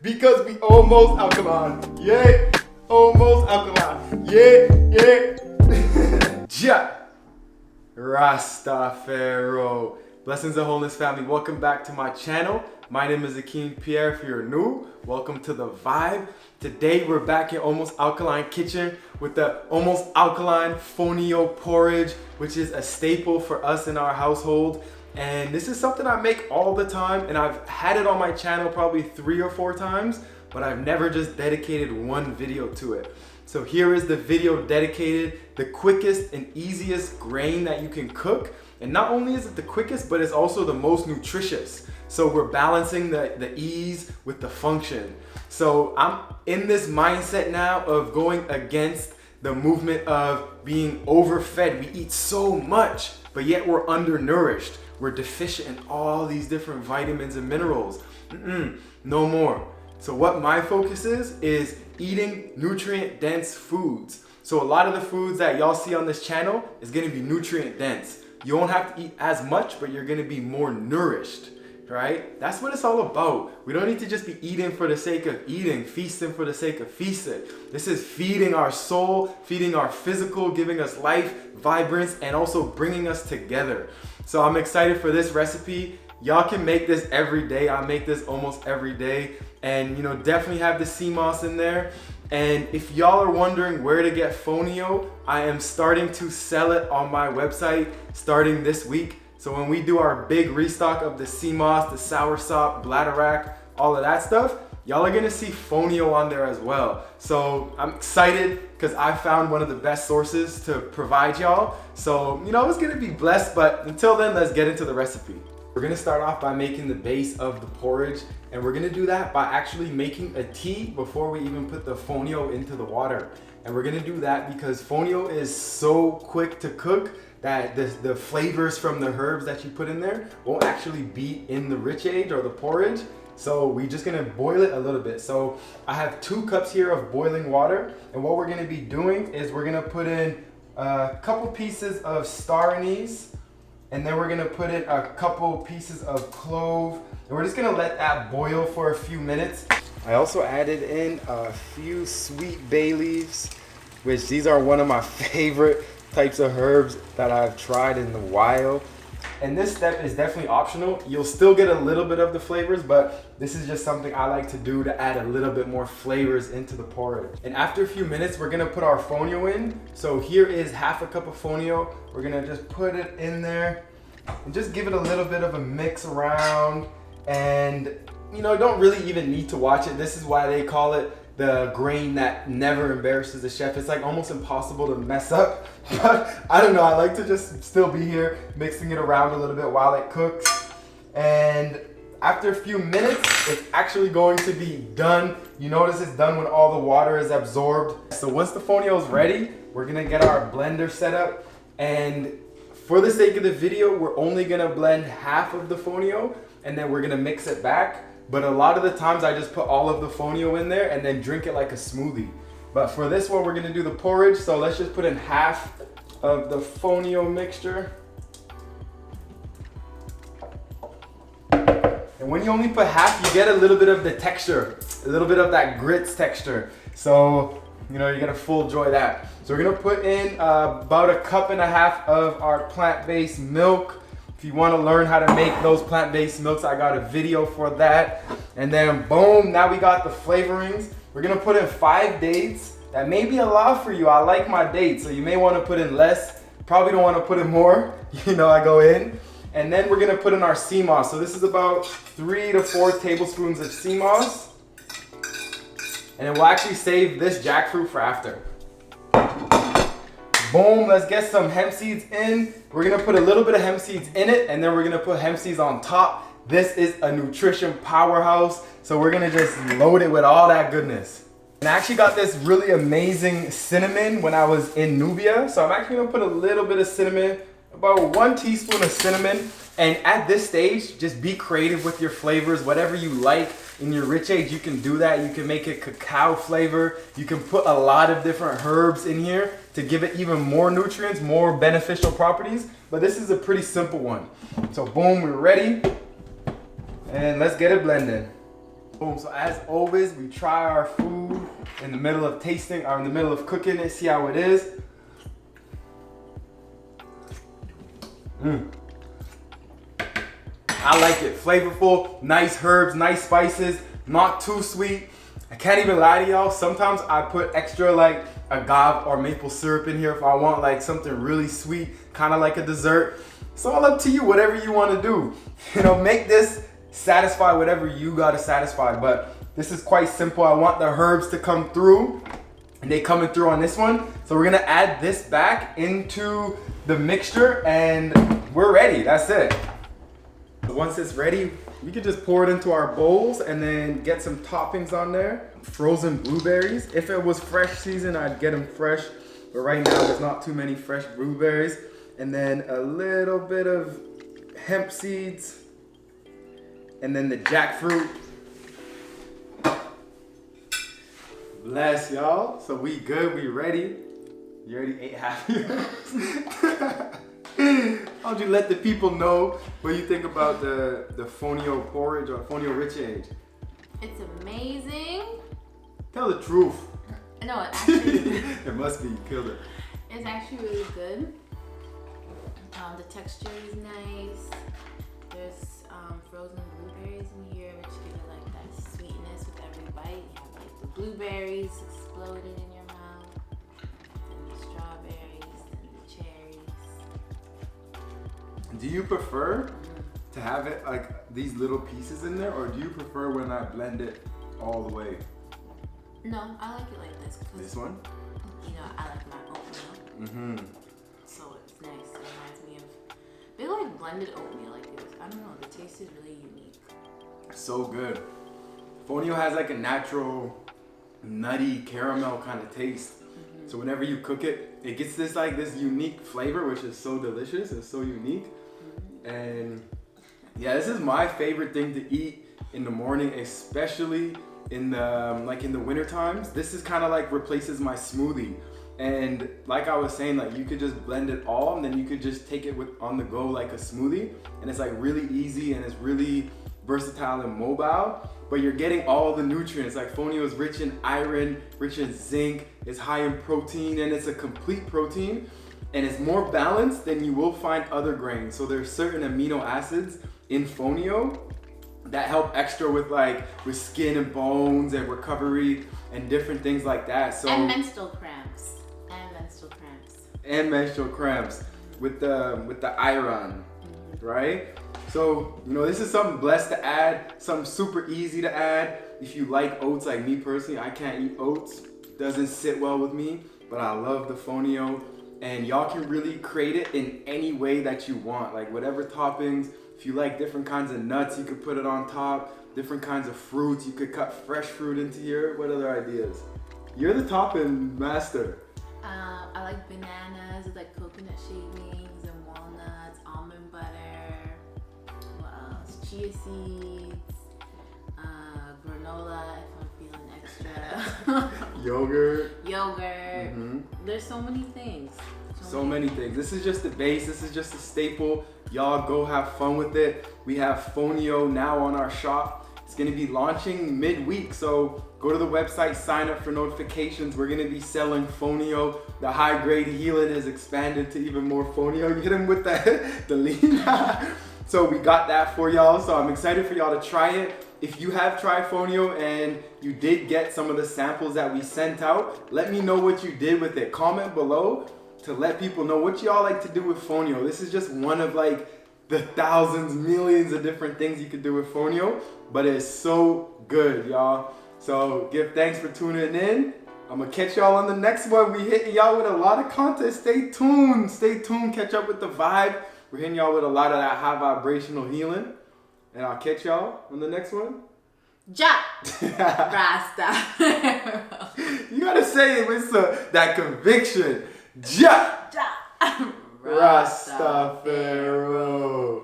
because we almost alkaline. Yeah, almost alkaline. Yeah. Ja. Rastafaro. Blessings of Wholeness family. Welcome back to my channel. My name is Akeem Pierre. If you're new, welcome to the vibe. Today we're back in Almost Alkaline Kitchen with the Almost Alkaline Fonio Porridge, which is a staple for us in our household. And this is something I make all the time, and I've had it on my channel probably 3 or 4 times, but I've never just dedicated one video to it. So here is the video dedicated, the quickest and easiest grain that you can cook. And not only is it the quickest, but it's also the most nutritious. So we're balancing the ease with the function. So I'm in this mindset now of going against the movement of being overfed. We eat so much, but yet we're undernourished. We're deficient in all these different vitamins and minerals. No more. So what my focus is eating nutrient dense foods. So a lot of the foods that y'all see on this channel is gonna be nutrient dense. You won't have to eat as much, but you're gonna be more nourished, right? That's what it's all about. We don't need to just be eating for the sake of eating, feasting for the sake of feasting. This is feeding our soul, feeding our physical, giving us life, vibrance, and also bringing us together. So I'm excited for this recipe. Y'all can make this every day. I make this almost every day. And you know, definitely have the Seamoss in there. And if y'all are wondering where to get Fonio, I am starting to sell it on my website starting this week. So when we do our big restock of the Seamoss, the soursop, bladderwrack, all of that stuff, y'all are gonna see Fonio on there as well. So I'm excited because I found one of the best sources to provide y'all. So, you know, it's gonna be blessed, but until then, let's get into the recipe. We're gonna start off by making the base of the porridge, and we're gonna do that by actually making a tea before we even put the Fonio into the water. And we're gonna do that because Fonio is so quick to cook that the flavors from the herbs that you put in there won't actually be in the rich age or the porridge. So we're just gonna boil it a little bit. So I have 2 cups here of boiling water, and what we're gonna be doing is we're gonna put in a couple pieces of star anise, and then we're gonna put in a couple pieces of clove, and we're just gonna let that boil for a few minutes. I also added in a few sweet bay leaves, which these are one of my favorite types of herbs that I've tried in a while. And this step is definitely optional. You'll still get a little bit of the flavors, but this is just something I like to do to add a little bit more flavors into the porridge. And after a few minutes, we're gonna put our Fonio in. So here is half a cup of Fonio. We're gonna just put it in there and just give it a little bit of a mix around. And you know, don't really even need to watch it. This is why they call it the grain that never embarrasses the chef. It's like almost impossible to mess up. But I don't know, I like to just still be here mixing it around a little bit while it cooks. And after a few minutes, it's actually going to be done. You notice it's done when all the water is absorbed. So once the Fonio is ready, we're gonna get our blender set up. And for the sake of the video, we're only gonna blend half of the Fonio, and then we're gonna mix it back. But a lot of the times I just put all of the Fonio in there and then drink it like a smoothie. But for this one, we're gonna do the porridge. So let's just put in half of the Fonio mixture. And when you only put half, you get a little bit of the texture, a little bit of that grits texture. So, you know, you're gonna full enjoy that. So we're gonna put in about 1.5 cups of our plant-based milk. If you want to learn how to make those plant-based milks, I got a video for that. And then boom, now we got the flavorings. We're gonna put in 5 dates. That may be a lot for you. I like my dates, so you may want to put in less. Probably don't want to put in more. You know, I go in. And then we're gonna put in our Seamoss. So this is about 3 to 4 tablespoons of Seamoss. And then we'll actually save this jackfruit for after. Boom, let's get some hemp seeds in. We're gonna put a little bit of hemp seeds in it, and then we're gonna put hemp seeds on top. This is a nutrition powerhouse, so we're gonna just load it with all that goodness. And I actually got this really amazing cinnamon when I was in Nubia, so I'm actually gonna put a little bit of cinnamon, about 1 teaspoon of cinnamon. And at this stage, just be creative with your flavors, whatever you like. In your rich age, you can do that. You can make it cacao flavor. You can put a lot of different herbs in here to give it even more nutrients, more beneficial properties. But this is a pretty simple one. So boom, we're ready. And let's get it blended. Boom. So as always, we try our food in the middle of tasting or in the middle of cooking it, see how it is. I like it. Flavorful, nice herbs, nice spices, not too sweet. I can't even lie to y'all. Sometimes I put extra like agave or maple syrup in here if I want like something really sweet, kind of like a dessert. It's all up to you, whatever you want to do. You know, make this satisfy whatever you got to satisfy. But this is quite simple. I want the herbs to come through, and they coming through on this one. So we're gonna add this back into the mixture, and we're ready. That's it. Once it's ready, we can just pour it into our bowls and then get some toppings on there. Frozen blueberries. If it was fresh season, I'd get them fresh. But right now, there's not too many fresh blueberries. And then a little bit of hemp seeds. And then the jackfruit. Bless y'all. So we good, we ready. You already ate half yours. How'd you let the people know what you think about the Fonio Porridge or Fonio Rich Age? It's amazing. Tell the truth. No, it actually it must be. You killed it. It's actually really good. The texture is nice. There's frozen blueberries in here, which give it like that sweetness with every bite. You have like the blueberries exploded in your mouth, and the strawberries and the cherries. Do you prefer to have it like these little pieces in there, or do you prefer when I blend it all the way? No, I like it like this. This one? You know, I like my oatmeal. So it's nice. It reminds me of, they like blended oatmeal like this. I don't know, the taste is really unique. So good. Fonio has like a natural nutty caramel kind of taste. So whenever you cook it, it gets this like this unique flavor, which is so delicious. It's so unique. And yeah, this is my favorite thing to eat in the morning, especially in the winter times. This is kind of like replaces my smoothie. And like I was saying, like you could just blend it all, and then you could just take it on the go like a smoothie. And it's like really easy, and it's really versatile and mobile. But you're getting all the nutrients. Like Fonio is rich in iron, rich in zinc, it's high in protein, and it's a complete protein. And it's more balanced than you will find other grains. So there's certain amino acids in Fonio that help extra with skin and bones and recovery and different things like that. So and menstrual cramps. And menstrual cramps with the iron, right? So, you know, this is something blessed to add, something super easy to add. If you like oats, like me personally, I can't eat oats. It doesn't sit well with me, but I love the Fonio. And y'all can really create it in any way that you want, like whatever toppings. If you like different kinds of nuts, you could put it on top. Different kinds of fruits, you could cut fresh fruit into here. What other ideas? You're the topping master. I like bananas with like coconut shavings and walnuts, almond butter, what else? Chia seeds, granola if I'm feeling extra. Yogurt. There's so many things. So many things. This is just the base. This is just a staple. Y'all go have fun with it. We have Fonio now on our shop. It's gonna be launching midweek, so go to the website, sign up for notifications. We're gonna be selling Fonio. The high grade healing is expanded to even more Fonio. You hit him with the lean. So we got that for y'all. So I'm excited for y'all to try it. If you have tried Fonio and you did get some of the samples that we sent out, let me know what you did with it. Comment below to let people know what y'all like to do with Fonio. This is just one of like the thousands, millions of different things you could do with Fonio, but it's so good, y'all. So give thanks for tuning in. I'm gonna catch y'all on the next one. We hitting y'all with a lot of content. Stay tuned, catch up with the vibe. We're hitting y'all with a lot of that high vibrational healing. And I'll catch y'all on the next one. Rasta. You gotta say it with that conviction. Rastafari.